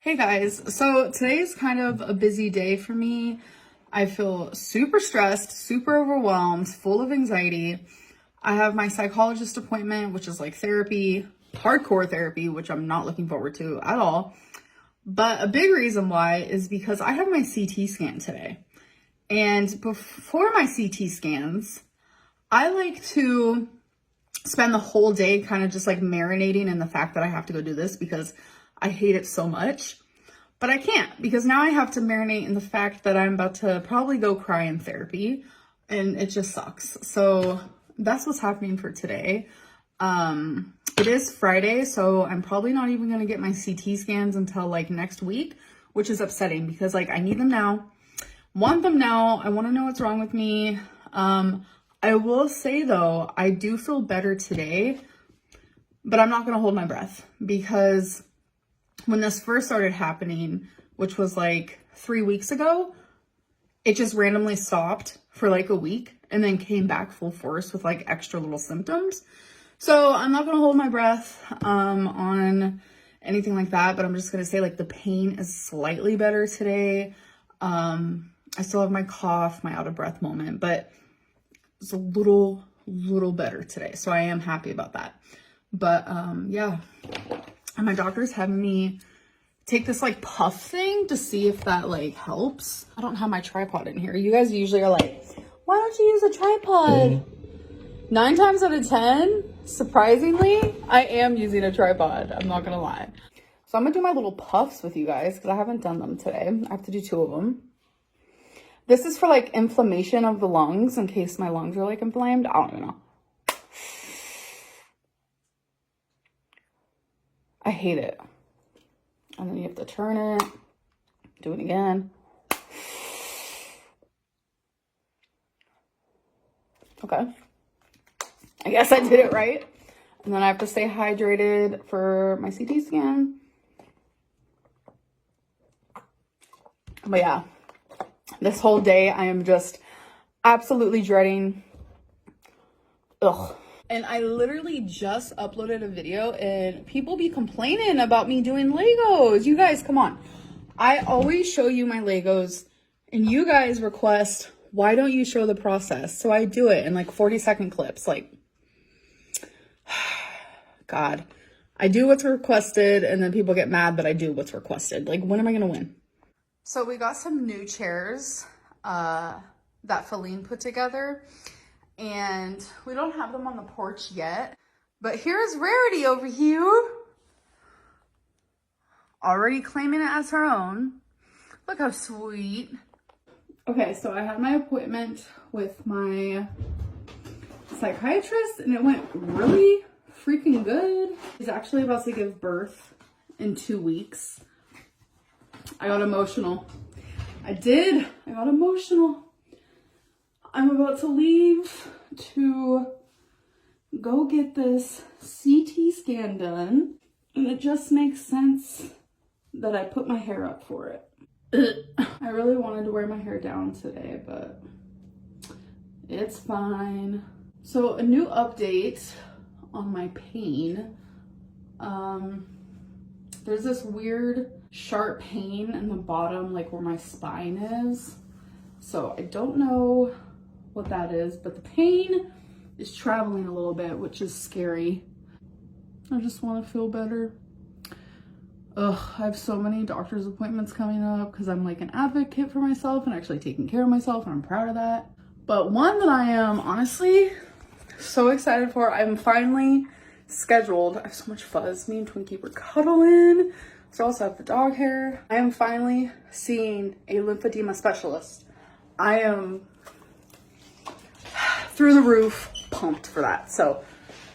Hey guys, so today's kind of a busy day for me. I feel super stressed, super overwhelmed, full of anxiety. I have my psychologist appointment, which is like therapy, hardcore therapy, which I'm not looking forward to at all. But a big reason why is because I have my CT scan today. And before my CT scans, I like to spend the whole day kind of just like marinating in the fact that I have to go do this because I hate it so much. But I can't because now I have to marinate in the fact that I'm about to probably go cry in therapy and it just sucks. So that's what's happening for today. It is Friday, so I'm probably not even going to get my CT scans until like next week, which is upsetting because like I need them now. Want them now. I want to know what's wrong with me. I will say though, I do feel better today, but I'm not going to hold my breath because when this first started happening, which was like 3 weeks ago, it just randomly stopped for like a week and then came back full force with like extra little symptoms. So I'm not going to hold my breath on anything like that, but I'm just going to say like the pain is slightly better today. I still have my cough, my out of breath moment, but it's a little better today. So I am happy about that. But yeah, and my doctor's having me take this like puff thing to see if that like helps. I don't have my tripod in here. You guys usually are like, why don't you use a tripod? 9 times out of 10, surprisingly, I am using a tripod. I'm not gonna lie. So I'm gonna do my little puffs with you guys because I haven't done them today. I have to do 2 of them. This is for like inflammation of the lungs in case my lungs are like inflamed. I don't even know. I hate it. And then you have to turn it, do it again. Okay. I guess I did it right. And then I have to stay hydrated for my CT scan. But yeah, this whole day I am just absolutely dreading. Ugh. And I literally just uploaded a video and people be complaining about me doing Legos. You guys, come on. I always show you my Legos and you guys request, why don't you show the process? So I do it in like 40-second clips. Like, God, I do what's requested and then people get mad that I do what's requested. Like, when am I going to win? So we got some new chairs that Feline put together. And we don't have them on the porch yet. But here's Rarity over here. Already claiming it as her own. Look how sweet. Okay, so I had my appointment with my psychiatrist and it went really freaking good. She's actually about to give birth in 2 weeks. I got emotional. I got emotional. I'm about to leave to go get this CT scan done. And it just makes sense that I put my hair up for it. I really wanted to wear my hair down today, but it's fine. So a new update on my pain. There's this weird sharp pain in the bottom, like where my spine is. So I don't know what that is, but the pain is traveling a little bit, which is scary. I just want to feel better. Ugh, I have so many doctor's appointments coming up because I'm like an advocate for myself and actually taking care of myself, and I'm proud of that. But one that I am honestly so excited for, I'm finally scheduled. I have so much fuzz. Me and Twinkie were cuddling. So I also have the dog hair. I am finally seeing a lymphedema specialist. I am through the roof pumped for that. So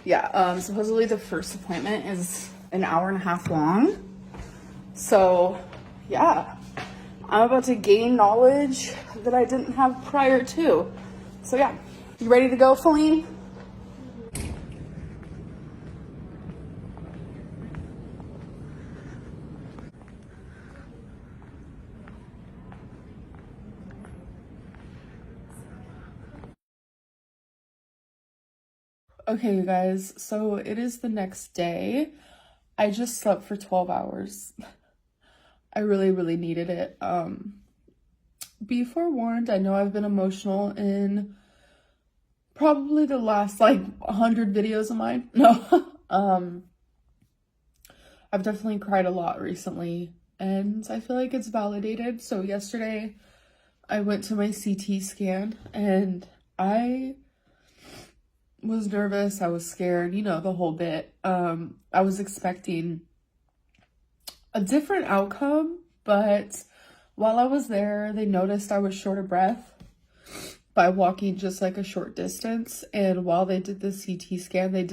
yeah, supposedly the first appointment is an hour and a half long. So yeah, I'm about to gain knowledge that I didn't have prior to. So yeah, you ready to go, Feline? Okay, you guys, so it is the next day. I just slept for 12 hours. I really, really needed it. Be forewarned, I know I've been emotional in probably the last like 100 videos of mine. No. I've definitely cried a lot recently, and I feel like it's validated. So yesterday I went to my CT scan and I was nervous, I was scared, you know, the whole bit. I was expecting a different outcome, but while I was there, they noticed I was short of breath by walking just like a short distance. And while they did the CT scan, they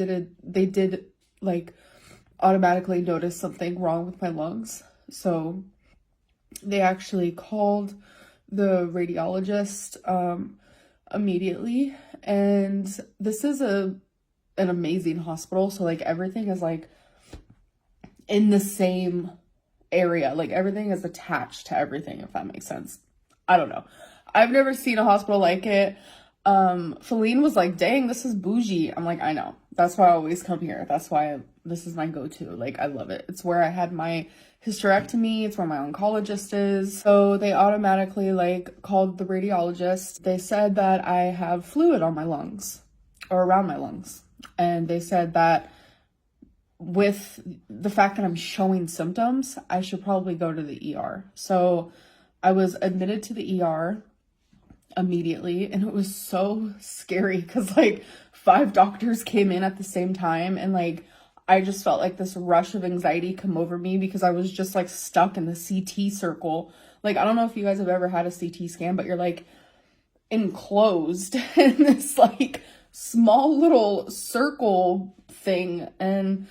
did like automatically notice something wrong with my lungs. So they actually called the radiologist immediately. And this is an amazing hospital. So like everything is like in the same area, like everything is attached to everything, if that makes sense. I don't know. I've never seen a hospital like it. Feline was like, dang, this is bougie. I'm like, I know. That's why I always come here. That's why this is my go-to. Like, I love it. It's where I had my hysterectomy. It's where my oncologist is. So they automatically like called the radiologist. They said that I have fluid on my lungs or around my lungs. And they said that with the fact that I'm showing symptoms, I should probably go to the ER. So I was admitted to the ER immediately, and it was so scary because like 5 doctors came in at the same time, and like I just felt like this rush of anxiety come over me because I was just like stuck in the CT circle. Like, I don't know if you guys have ever had a CT scan, but you're like enclosed in this like small little circle thing, and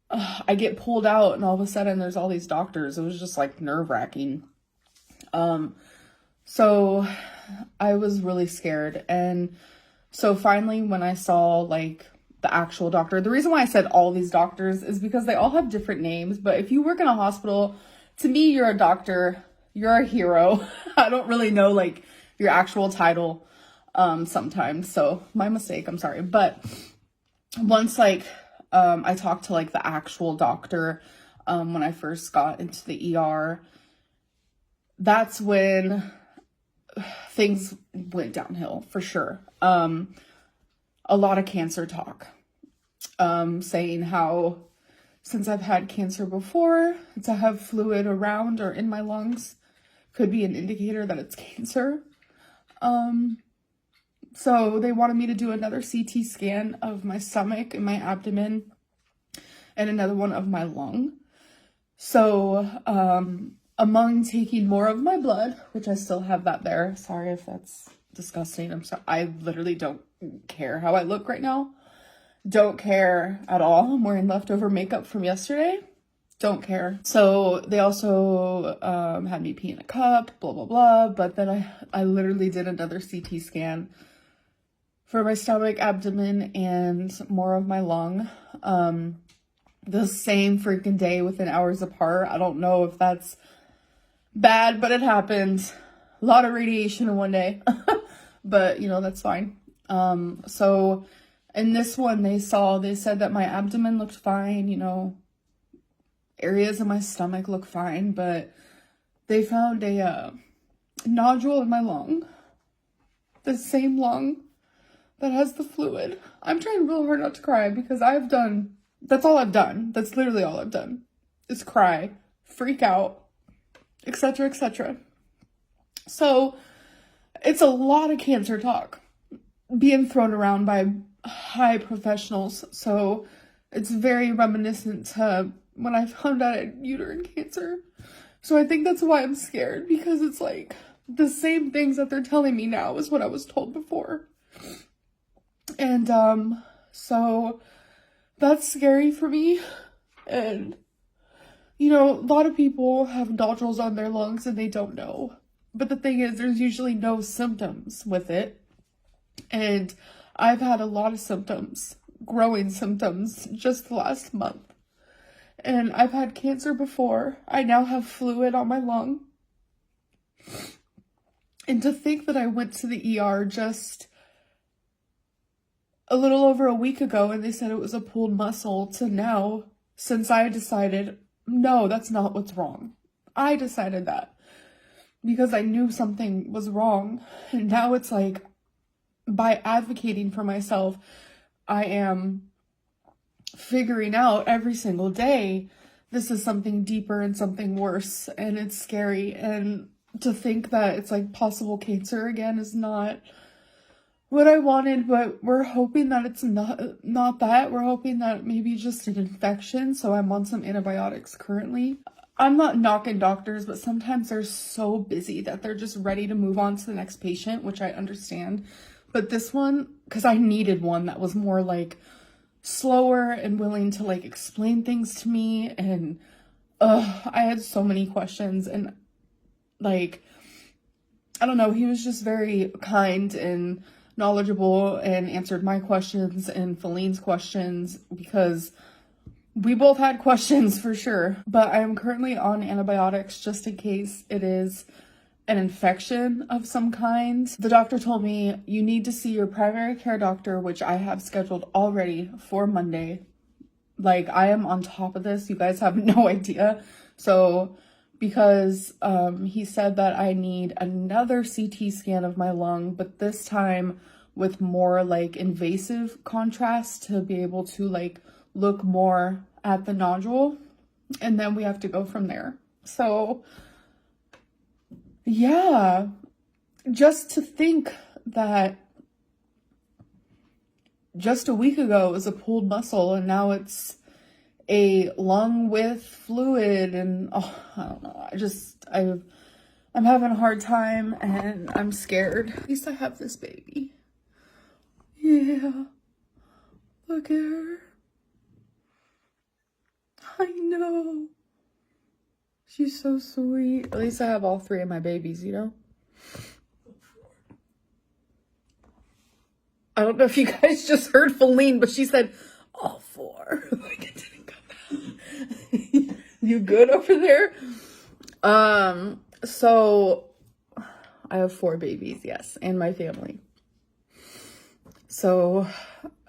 I get pulled out, and all of a sudden there's all these doctors. It was just like nerve-wracking. So I was really scared. And so finally, when I saw like the actual doctor, the reason why I said all these doctors is because they all have different names. But if you work in a hospital, to me, you're a doctor, you're a hero. I don't really know like your actual title sometimes. So my mistake, I'm sorry. But once like I talked to like the actual doctor when I first got into the ER, that's when things went downhill for sure. A lot of cancer talk, saying how since I've had cancer before, to have fluid around or in my lungs could be an indicator that it's cancer. So they wanted me to do another CT scan of my stomach and my abdomen and another one of my lung. So, among taking more of my blood, which I still have that there. Sorry if that's disgusting. I'm sorry. I literally don't care how I look right now. Don't care at all. I'm wearing leftover makeup from yesterday. Don't care. So they also had me pee in a cup, blah, blah, blah. But then I literally did another CT scan for my stomach, abdomen, and more of my lung. The same freaking day within hours apart. I don't know if that's bad, but it happened. A lot of radiation in one day. But, you know, that's fine. So in this one, they said that my abdomen looked fine, you know, areas of my stomach look fine, but they found a nodule in my lung. The same lung that has the fluid. I'm trying real hard not to cry because that's all I've done. That's literally all I've done is cry, freak out, etc., etc. So it's a lot of cancer talk being thrown around by high professionals. So it's very reminiscent to when I found out I had uterine cancer. So I think that's why I'm scared, because it's like the same things that they're telling me now is what I was told before. And so that's scary for me. And you know, a lot of people have nodules on their lungs and they don't know. But the thing is, there's usually no symptoms with it. And I've had a lot of symptoms, growing symptoms, just the last month. And I've had cancer before. I now have fluid on my lung. And to think that I went to the ER just a little over a week ago and they said it was a pulled muscle, to now, since I decided, no, that's not what's wrong. I decided that because I knew something was wrong. And now it's like, by advocating for myself, I am figuring out every single day this is something deeper and something worse, and it's scary. And to think that it's like possible cancer again is not what I wanted, but we're hoping that it's not that. We're hoping that maybe just an infection, so I'm on some antibiotics currently. I'm not knocking doctors, but sometimes they're so busy that they're just ready to move on to the next patient, which I understand. But this one, because I needed one that was more like slower and willing to like explain things to me, and I had so many questions, and like, I don't know, he was just very kind and knowledgeable and answered my questions and Feline's questions, because we both had questions for sure. But I am currently on antibiotics just in case it is an infection of some kind. The doctor told me you need to see your primary care doctor, which I have scheduled already for Monday. Like, I am on top of this. You guys have no idea. So because he said that I need another CT scan of my lung, but this time with more like invasive contrast to be able to like look more at the nodule, and then we have to go from there. So yeah, just to think that just a week ago it was a pulled muscle, and now it's a lung with fluid, and oh, I don't know. I'm having a hard time, and I'm scared. At least I have this baby. Yeah, look at her. I know. She's so sweet. At least I have all three of my babies, you know? I don't know if you guys just heard Feline, but she said all four. Like, it didn't come out. You good over there? So I have 4 babies, yes, and my family. So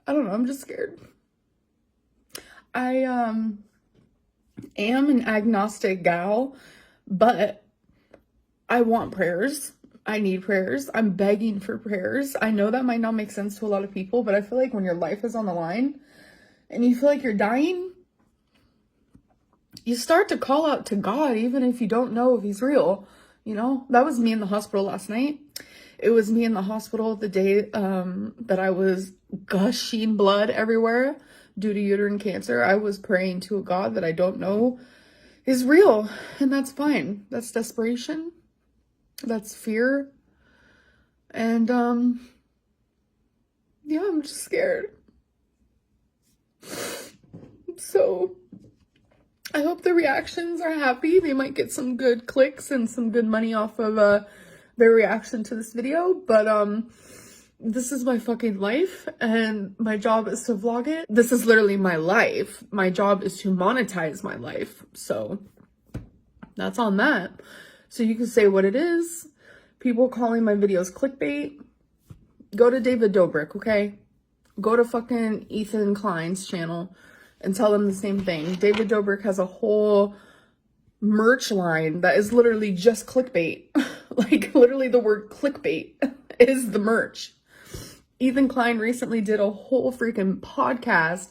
I don't know, I'm just scared. I am an agnostic gal, but I want prayers. I need prayers. I'm begging for prayers. I know that might not make sense to a lot of people, but I feel like when your life is on the line and you feel like you're dying, you start to call out to God, even if you don't know if he's real. You know, that was me in the hospital last night. It was me in the hospital the day that I was gushing blood everywhere due to uterine cancer. I was praying to a God that I don't know is real, and that's fine. That's desperation. That's fear. And yeah, I'm just scared. So I hope the reactions are happy. They might get some good clicks and some good money off of their reaction to this video. But this is my fucking life, and my job is to vlog it. This is literally my life. My job is to monetize my life. So that's on that. So you can say what it is. People calling my videos clickbait. Go to David Dobrik, okay? Go to fucking Ethan Klein's channel and tell them the same thing. David Dobrik has a whole merch line that is literally just clickbait. Like, literally the word clickbait is the merch. Ethan Klein recently did a whole freaking podcast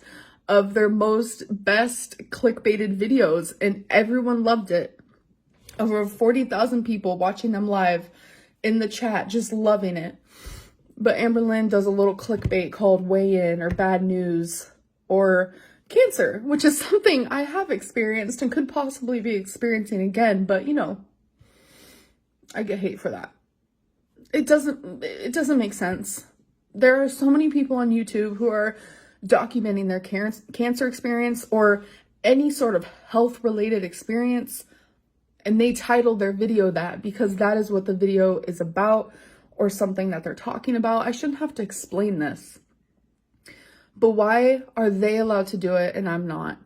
of their best clickbaited videos, and everyone loved it. Over 40,000 people watching them live in the chat, just loving it. But Amberlynn does a little clickbait called Weigh In or Bad News or Cancer, which is something I have experienced and could possibly be experiencing again. But, you know, I get hate for that. It doesn't make sense. There are so many people on YouTube who are documenting their cancer experience or any sort of health-related experience, and they titled their video that because that is what the video is about or something that they're talking about. I shouldn't have to explain this. But why are they allowed to do it and I'm not?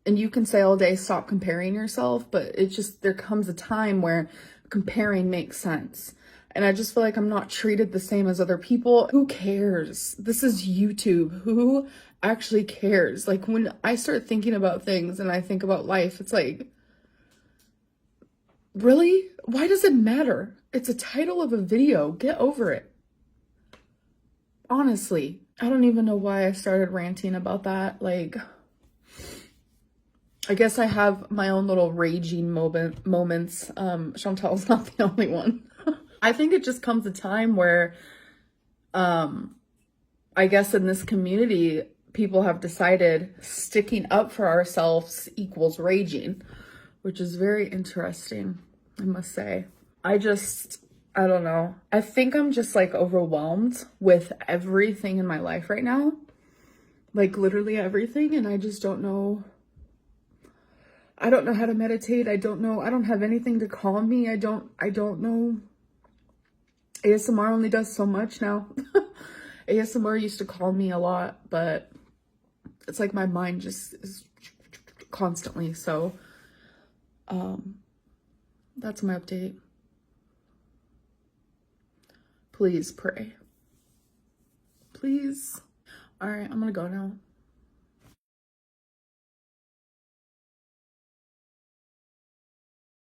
And you can say all day, stop comparing yourself, but there comes a time where comparing makes sense. And I just feel like I'm not treated the same as other people. Who cares? This is YouTube. Who actually cares? Like, when I start thinking about things and I think about life, it's like, Really? Why does it matter? It's a title of a video. Get over it. Honestly, I don't even know why I started ranting about that. Like, I guess I have my own little raging moments. Chantel's not the only one. I think it just comes a time where, I guess in this community, people have decided sticking up for ourselves equals raging, which is very interesting, I must say. I don't know. I think I'm just like overwhelmed with everything in my life right now. Like literally everything. And I just don't know. I don't know how to meditate. I don't know. I don't have anything to calm me. I don't know. ASMR only does so much now. ASMR used to calm me a lot, but it's like my mind just is constantly. So, that's my update. Please pray. Please. All right, I'm gonna go now.